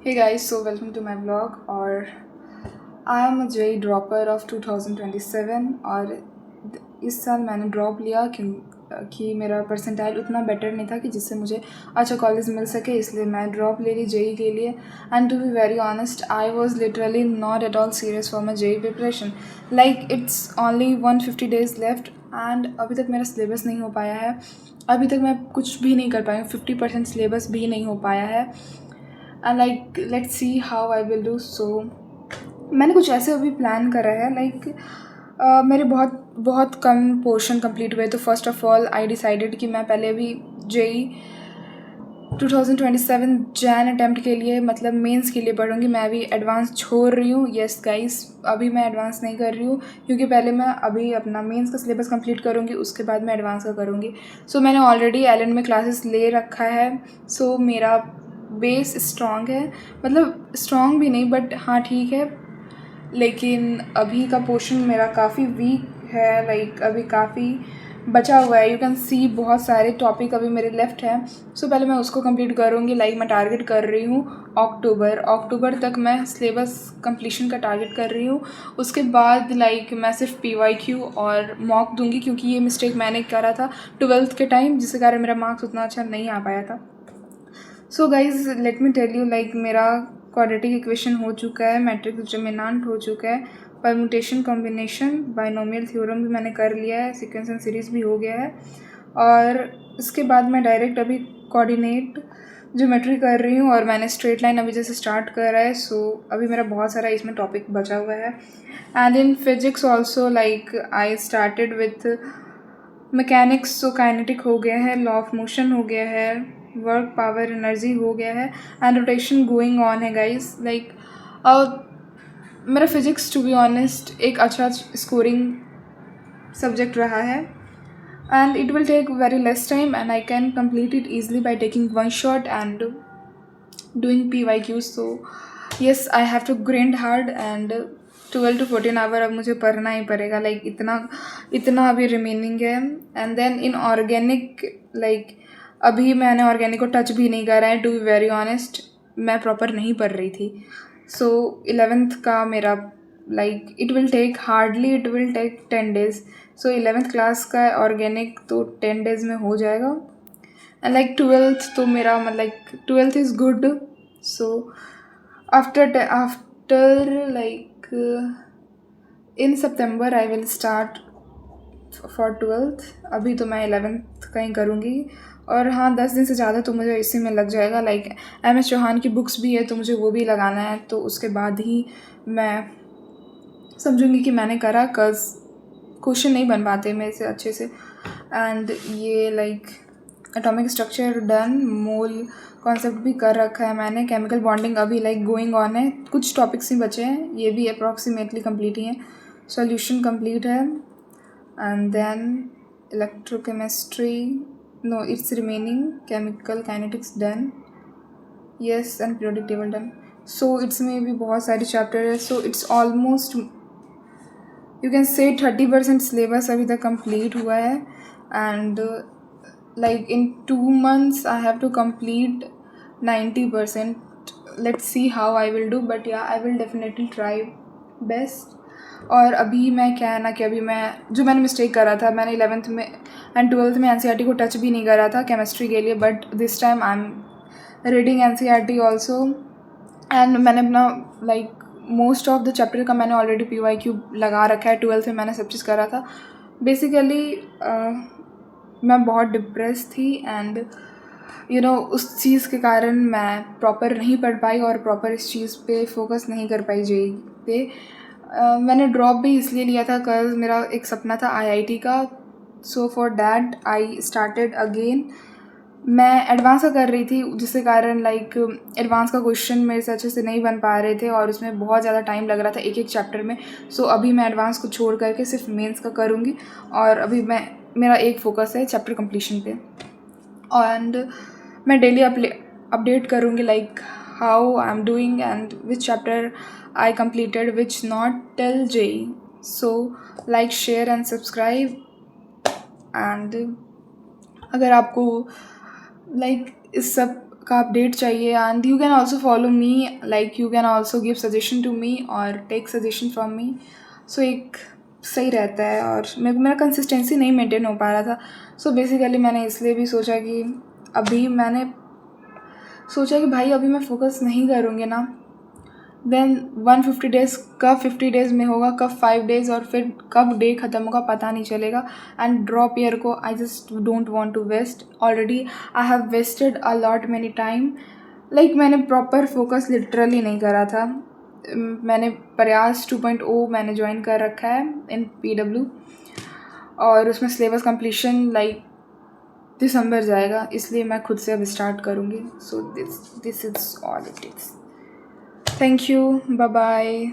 Hey guys, so welcome to my vlog और I am a JEE dropper of 2027 और इस साल मैंने ड्रॉप लिया क्योंकि मेरा परसेंटाइल उतना बेटर नहीं था कि जिससे मुझे अच्छा कॉलेज मिल सके, इसलिए मैं ड्रॉप ले ली जेई के लिए। And to be very honest, I was literally not at all serious for my JEE preparation. Like it's only 150 days left and अभी तक मेरा सिलेबस नहीं हो पाया है। अभी तक मैं कुछ भी नहीं कर पाई हूँ, 50% सिलेबस भी नहीं हो पाया है। And like let's see how I will do. So मैंने कुछ ऐसे अभी प्लान करा है, लाइक मेरे बहुत बहुत कम पोर्शन कंप्लीट हुए, तो first of all I decided कि मैं पहले भी जेई 2027 जैन अटैम्प्ट के लिए, मतलब मेंस के लिए पढ़ूंगी। मैं अभी एडवांस छोड़ रही हूँ। येस गाइस, अभी मैं एडवांस नहीं कर रही हूँ क्योंकि पहले मैं अभी अपना मेंस का सिलेबस कंप्लीट करूँगी, उसके बाद मैं एडवांस का करूँगी। सो मैंने ऑलरेडी एलन में क्लासेस ले रखा है। सो मेरा बेस स्ट्रॉन्ग है, मतलब स्ट्रॉन्ग भी नहीं बट हाँ ठीक है, लेकिन अभी का पोर्शन मेरा काफ़ी वीक है। लाइक अभी काफ़ी बचा हुआ है। यू कैन सी बहुत सारे टॉपिक अभी मेरे लेफ्ट हैं। सो पहले मैं उसको कंप्लीट करूँगी। लाइक मैं टारगेट कर रही हूँ अक्टूबर तक मैं सिलेबस कंप्लीशन का टारगेट कर रही हूँ। उसके बाद लाइक मैं सिर्फ PYQ और मॉक दूंगी, क्योंकि ये मिस्टेक मैंने करा था 12th के टाइम, जिसके कारण मेरा मार्क्स उतना अच्छा नहीं आ पाया था। So guys let me tell you, like मेरा क्वाड्रेटिक इक्वेशन हो चुका है, मैट्रिक्स डिटरमिनेंट हो चुका है, परम्यूटेशन कॉम्बिनेशन, बाइनोमियल थ्योरम भी मैंने कर लिया है, सीक्वेंस एंड सीरीज भी हो गया है। और इसके बाद मैं डायरेक्ट अभी कोऑर्डिनेट ज्योमेट्री कर रही हूँ और मैंने स्ट्रेट लाइन अभी जैसे स्टार्ट करा है। सो अभी मेरा बहुत सारा इसमें टॉपिक बचा हुआ है। And in physics also like I started with mechanics, so kinetic हो गया है, लॉ ऑफ मोशन हो गया है, वर्क पावर एनर्जी हो गया है, एंड रोटेशन गोइंग ऑन है गाइस। लाइक मेरा फिजिक्स टू बी ऑनेस्ट एक अच्छा स्कोरिंग सब्जेक्ट रहा है and it will take very less time and I can complete it easily by taking one shot and doing PYQs. So yes, I have to grind hard and 12 to 14 our अब मुझे पढ़ना ही पड़ेगा। Like इतना इतना अभी remaining है। And then इन like, लाइक अभी मैंने ऑर्गेनिक को टच भी नहीं करा है। टू बी वेरी ऑनेस्ट, मैं प्रॉपर नहीं पढ़ रही थी। सो 11th का मेरा like it will take 10 days. So 11th class का ऑर्गेनिक तो 10 डेज में हो जाएगा। एंड लाइक 12th तो मेरा मतलब 12th is good. So after like in September I will start for 12th। अभी तो मैं 11th का ही करूँगी और हाँ 10 दिन से ज़्यादा तो मुझे इसी में लग जाएगा। लाइक MS चौहान की बुक्स भी है तो मुझे वो भी लगाना है, तो उसके बाद ही मैं समझूंगी कि मैंने करा। कज क्वेश्चन नहीं बन पाते मेरे से अच्छे से। एंड ये like atomic structure done, mole concept भी कर रखा है मैंने, केमिकल बॉन्डिंग अभी लाइक गोइंग ऑन है, कुछ टॉपिक्स ही बचे हैं, ये भी अप्रॉक्सीमेटली कंप्लीट ही हैं। सॉल्यूशन कंप्लीट है। And then electrochemistry, no it's remaining, chemical kinetics done, yes, and periodic table done. So it's में भी बहुत सारे चैप्टर है। So it's almost you can say 30% syllabus अभी तक कंप्लीट हुआ है। And like in 2 months I have to complete 90%। Let's see how I will do, but ya I will definitely try best. और अभी मैं क्या है ना कि अभी मैं जो मैंने मिस्टेक करा था, मैंने 11th में एंड 12th में NCERT को टच भी नहीं करा था केमिस्ट्री के लिए, but this time I am reading NCERT also. And मैंने अपना like most of the chapter का मैंने ऑलरेडी PYQ लगा रखा है। 12th में मैंने सब चीज़ करा था। बेसिकली मैं बहुत डिप्रेस थी एंड यू नो उस चीज़ के कारण मैं प्रॉपर नहीं पढ़ पाई और प्रॉपर इस चीज़ पे फोकस नहीं कर पाई जेई पे। मैंने ड्रॉप भी इसलिए लिया था बिकॉज मेरा एक सपना था IIT का। So for that I started again. मैं एडवांस का कर रही थी, जिसके कारण लाइक एडवांस का क्वेश्चन मेरे से अच्छे से नहीं बन पा रहे थे और उसमें बहुत ज़्यादा टाइम लग रहा था एक एक चैप्टर में। सो अभी मैं एडवांस को छोड़ करके सिर्फ मेंस का करूँगी और अभी मेरा एक फोकस है चैप्टर कंप्लीशन पे। एंड मैं डेली अपडेट करूँगी like how I am doing and which chapter I completed which not till JEE. So like share and subscribe. And अगर आपको लाइक इस सब का अपडेट चाहिए, and you can also follow me, like you can also give suggestion to me और take suggestion from me. So एक सही रहता है. और मेरा कंसिस्टेंसी नहीं मेंटेन हो पा रहा था. सो बेसिकली मैंने इसलिए भी सोचा कि भाई अभी मैं फोकस नहीं करूँगी ना, देन 150 डेज़ कब 50 डेज़ में होगा, कब 5 डेज़, और फिर कब डे ख़त्म होगा पता नहीं चलेगा. एंड ड्रॉप ईयर को I just don't want to waste. Already I have wasted a lot many time. Like मैंने प्रॉपर फोकस लिटरली नहीं करा था. मैंने प्रयास 2.0 मैंने ज्वाइन कर रखा है इन PW, और उसमें सिलेबस कंप्लीशन लाइक दिसंबर जाएगा, इसलिए मैं खुद से अब स्टार्ट करूँगी. So this is all it is. Thank you. Bye bye.